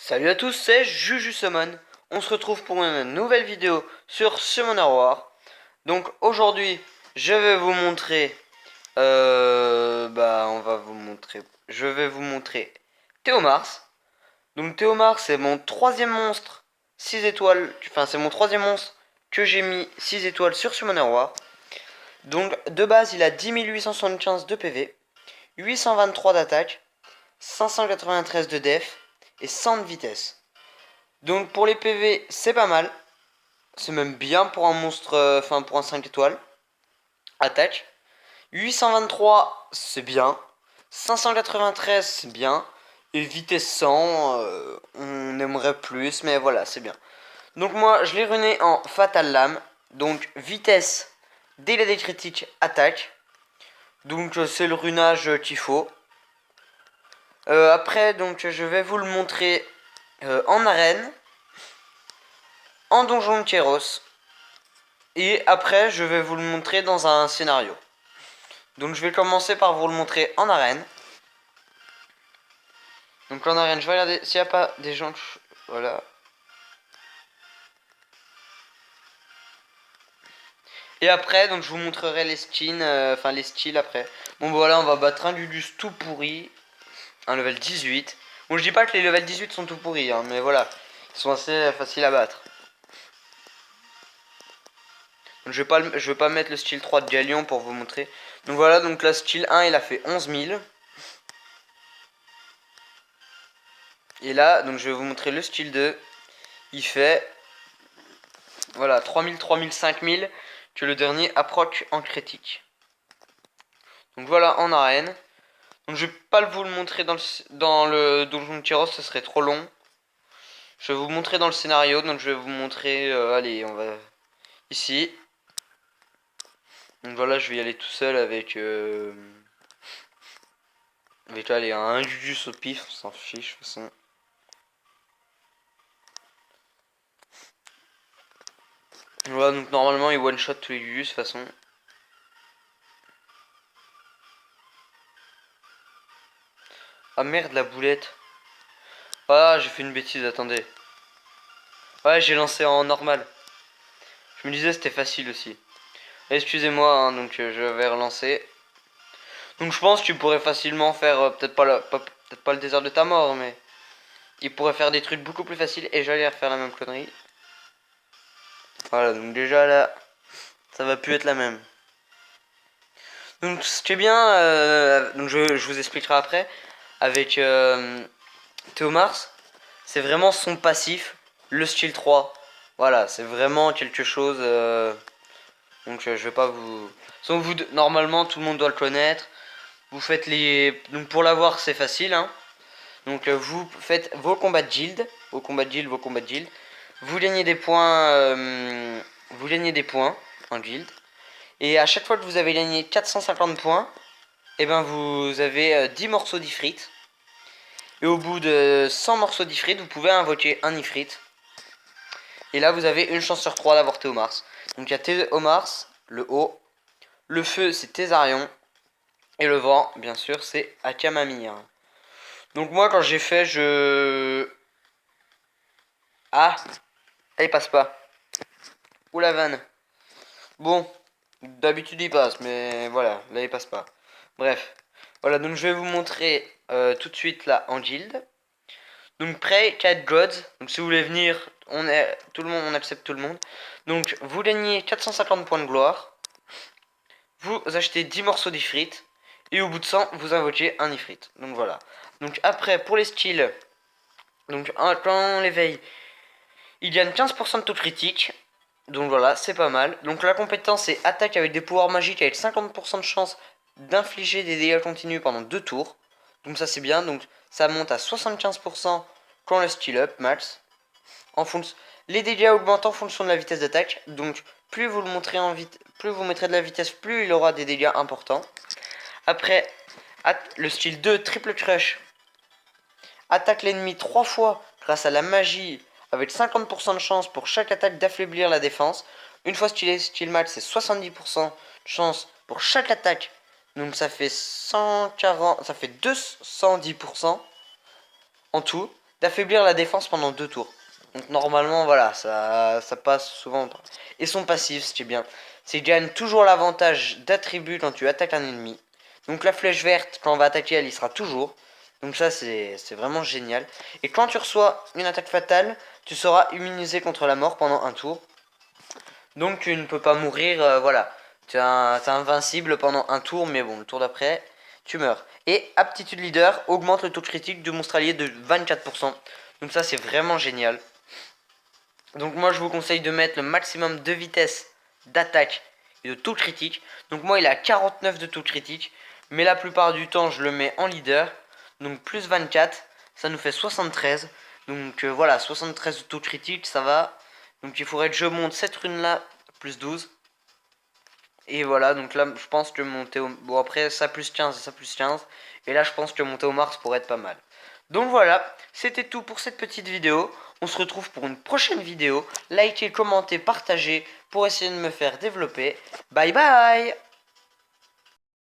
Salut à tous, c'est Juju Summon. On se retrouve pour une nouvelle vidéo sur Summoner War. Donc aujourd'hui, je vais vous montrer, je vais vous montrer Théomars. Donc Théomars, c'est mon troisième monstre 6 étoiles, enfin c'est mon troisième monstre que j'ai mis 6 étoiles sur Summoner War. Donc de base, il a 10 875 de PV, 823 d'attaque, 593 de def et 100 de vitesse. Donc pour les PV, c'est pas mal. C'est même bien pour un monstre, enfin pour un 5 étoiles. Attaque. 823, c'est bien. 593, c'est bien. Et vitesse 100, on aimerait plus, mais voilà, c'est bien. Donc moi, je l'ai runé en Fatal Lame. Donc vitesse, délai des critiques, attaque. Donc c'est le runage qu'il faut. Après, donc je vais vous le montrer en arène, en donjon de Kéros. Et après, je vais vous le montrer dans un scénario. Donc je vais commencer par vous le montrer en arène. Donc en arène, je vais regarder s'il n'y a pas des gens... Voilà. Et après, donc je vous montrerai les skins, enfin les styles après. Bon voilà, on va battre un Ludus tout pourri. Un level 18. Bon, je dis pas que les level 18 sont tout pourris, hein, mais voilà. Ils sont assez faciles à battre. Donc, je vais pas mettre le style 3 de Galion pour vous montrer. Donc voilà, donc la style 1, il a fait 11 000. Et là, donc je vais vous montrer le style 2. Il fait... Voilà, 3000, 3000, 5000. Que le dernier approche en critique. Donc voilà, en arène. Donc je vais pas vous le montrer dans le donjon de Tyros, ce serait trop long. Je vais vous montrer dans le scénario. Donc je vais vous montrer... allez, on va... Ici. Donc voilà, je vais y aller tout seul avec... Avec, allez, un Jujus au pif, on s'en fiche de toute façon. Voilà, donc normalement il one shot tous les Jujus de toute façon. Ah merde, la boulette. Ah, j'ai fait une bêtise, attendez. Ouais, j'ai lancé en normal. Je me disais c'était facile aussi. Excusez-moi, hein, donc je vais relancer. Donc je pense que tu pourrais facilement faire, peut-être pas le désert de ta mort, mais... Il pourrait faire des trucs beaucoup plus faciles et j'allais refaire la même connerie. Voilà, donc déjà là, ça va plus être la même. Donc ce qui est bien, donc je vous expliquerai après, avec Théomars, c'est vraiment son passif, le style 3. Voilà, c'est vraiment quelque chose... donc je vais pas vous... Donc, normalement, tout le monde doit le connaître. Vous faites les... Donc pour l'avoir, c'est facile, hein. Donc vous faites vos combats de guild, vos combats de guild, vos combats de guild. Vous gagnez des points, en guild. Et à chaque fois que vous avez gagné 450 points, et ben vous avez 10 morceaux d'ifrit. Et au bout de 100 morceaux d'ifrit, vous pouvez invoquer un ifrit. Et là, vous avez une chance sur 3 d'avoir Théomars. Donc il y a Théomars, le haut. Le feu, c'est Thésarion. Et le vent, bien sûr, c'est Akamamir. Donc moi, quand j'ai fait, Ah, il passe pas. Ou la vanne. Bon, d'habitude il passe, mais voilà, là il passe pas. Bref, voilà, donc je vais vous montrer tout de suite là en guild. Donc prêt, 4 gods. Donc si vous voulez venir, on est tout le monde, on accepte tout le monde. Donc vous gagnez 450 points de gloire. Vous achetez 10 morceaux d'ifrit. Et au bout de 100, vous invoquez un ifrit. Donc voilà. Donc après, pour les skills, donc quand on l'éveille, il gagne 15% de taux critique. Donc voilà, c'est pas mal. Donc la compétence est attaque avec des pouvoirs magiques avec 50% de chance d'infliger des dégâts continus pendant 2 tours. Donc ça c'est bien. Donc ça monte à 75% quand le skill up max. Les dégâts augmentent en fonction de la vitesse d'attaque. Donc plus vous le montrez plus vous mettrez de la vitesse, plus il aura des dégâts importants. Après, le style 2, triple crush, attaque l'ennemi 3 fois grâce à la magie avec 50% de chance pour chaque attaque d'affaiblir la défense. Une fois style max, c'est 70% de chance pour chaque attaque. Donc ça fait 140, ça fait 210% en tout. d'affaiblir la défense pendant 2 tours. Donc normalement voilà, ça passe souvent. Et son passif, ce qui est bien, c'est qu'il gagne toujours l'avantage d'attribut quand tu attaques un ennemi. Donc la flèche verte, quand on va attaquer, elle y sera toujours. Donc ça c'est vraiment génial. Et quand tu reçois une attaque fatale, tu seras immunisé contre la mort pendant un tour. Donc tu ne peux pas mourir, voilà. Tu es invincible pendant un tour, mais bon, le tour d'après, tu meurs. Et aptitude leader augmente le taux critique du monstre allié de 24%. Donc ça c'est vraiment génial. Donc moi je vous conseille de mettre le maximum de vitesse d'attaque et de taux critique. Donc moi il a 49 de taux critique, mais la plupart du temps je le mets en leader. Donc plus 24, ça nous fait 73. Donc voilà, 73 de taux critique, ça va. Donc il faudrait que je monte cette rune là, plus 12. Et voilà, donc là je pense que monter au... Bon après ça plus 15 et ça plus 15. Et là je pense que monter au Mars pourrait être pas mal. Donc voilà, c'était tout pour cette petite vidéo. On se retrouve pour une prochaine vidéo. Likez, commentez, partagez pour essayer de me faire développer. Bye bye.